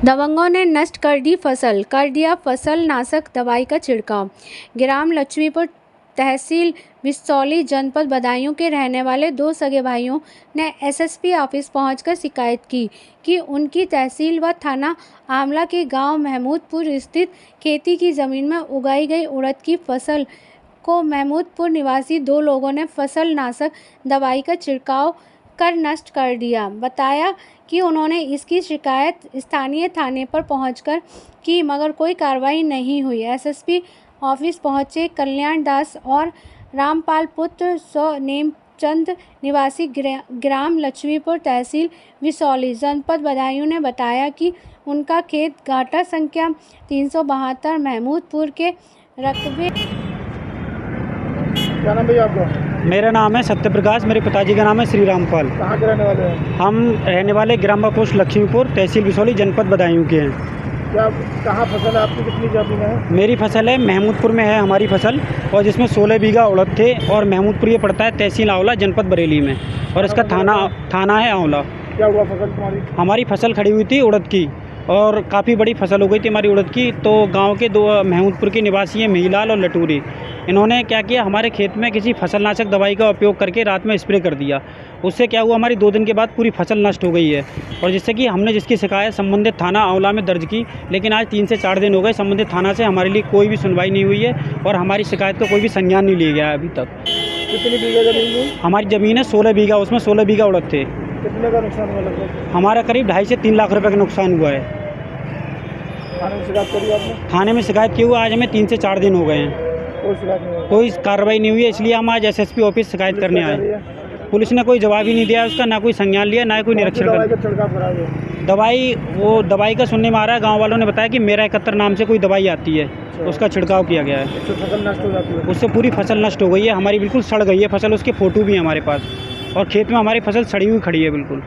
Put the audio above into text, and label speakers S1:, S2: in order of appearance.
S1: दबंगों ने नष्ट कर दी फसल, कर दिया फसल नाशक दवाई का छिड़काव। ग्राम लक्ष्मीपुर तहसील बिसौली जनपद बदायूं के रहने वाले दो सगे भाइयों ने एसएसपी ऑफिस पहुंचकर शिकायत की कि उनकी तहसील व थाना आमला के गांव महमूदपुर स्थित खेती की जमीन में उगाई गई उड़द की फसल को महमूदपुर निवासी दो लोगों ने फसल नाशक दवाई का छिड़काव कर नष्ट कर दिया। बताया कि उन्होंने इसकी शिकायत स्थानीय थाने पर पहुंचकर की मगर कोई कार्रवाई नहीं हुई। एसएसपी ऑफिस पहुंचे कल्याण दास और रामपाल पुत्र नेमचंद निवासी ग्राम लक्ष्मीपुर तहसील बिसौली जनपद बदायूं ने बताया कि उनका खेत घाटा संख्या 372 महमूदपुर के रकबे।
S2: क्या नाम भैया आपका?
S3: मेरा नाम है सत्यप्रकाश, मेरे पिताजी का नाम है श्री रामपाल।
S2: कहाँ के रहने वाले हैं?
S3: हम रहने वाले ग्राम पोस्ट लक्ष्मीपुर तहसील बिसौली जनपद बदायूं के हैं।
S2: क्या कहाँ फसल है आपकी? कितनी ज़मीन है?
S3: मेरी फसल है महमूदपुर में है हमारी फसल, और जिसमें 16 बीघा उड़द थे। और महमूदपुर ये पड़ता है तहसील आंवला जनपद बरेली में, और इसका थाना है आंवला।
S2: क्या हुआ फसल तुम्हारी?
S3: हमारी फसल खड़ी हुई थी उड़द की, और काफ़ी बड़ी फसल हो गई थी हमारी उड़द की। तो गांव के दो महमूदपुर के निवासी हैं मेहीलाल और लटूरी, इन्होंने क्या किया, हमारे खेत में किसी फसलनाशक दवाई का उपयोग करके रात में स्प्रे कर दिया। उससे क्या हुआ, हमारी 2 दिन के बाद पूरी फसल नष्ट हो गई है। और जिससे कि हमने जिसकी शिकायत संबंधित थाना आंवला में दर्ज की, लेकिन आज 3 से 4 दिन हो गए संबंधित थाना से हमारे लिए कोई भी सुनवाई नहीं हुई है और हमारी शिकायत का कोई भी संज्ञान नहीं लिया गया है अभी तक।
S2: कितनी बीघा ज़मीन है?
S3: हमारी ज़मीन है 16 बीघा, उसमें 16 बीघा उड़द थे।
S2: कितने का नुकसान हुआ लगभग?
S3: हमारा करीब 2.5 से 3 लाख रुपये का नुकसान हुआ है।
S2: थाने में शिकायत करी आपने?
S3: थाने में शिकायत की हुआ आज हमें 3 से 4 दिन हो गए हैं,
S2: कोई शिकायत नहीं हुई?
S3: कोई कार्रवाई नहीं हुई है। इसलिए हम आज एसएसपी ऑफिस शिकायत करने आए। पुलिस ने कोई जवाब ही नहीं दिया उसका, ना कोई संज्ञान लिया, ना कोई निरीक्षण कर। दवाई का सुनने में आ रहा है, गाँव वालों ने बताया कि मेरा 71 नाम से कोई दवाई आती है, उसका छिड़काव किया गया है।
S2: तो फसल नष्ट हो जाती है?
S3: उससे पूरी फसल नष्ट हो गई है, हमारी बिल्कुल सड़ गई है फसल। उसके फ़ोटो भी हैं हमारे पास, और खेत में हमारी फसल सड़ी हुई खड़ी है बिल्कुल।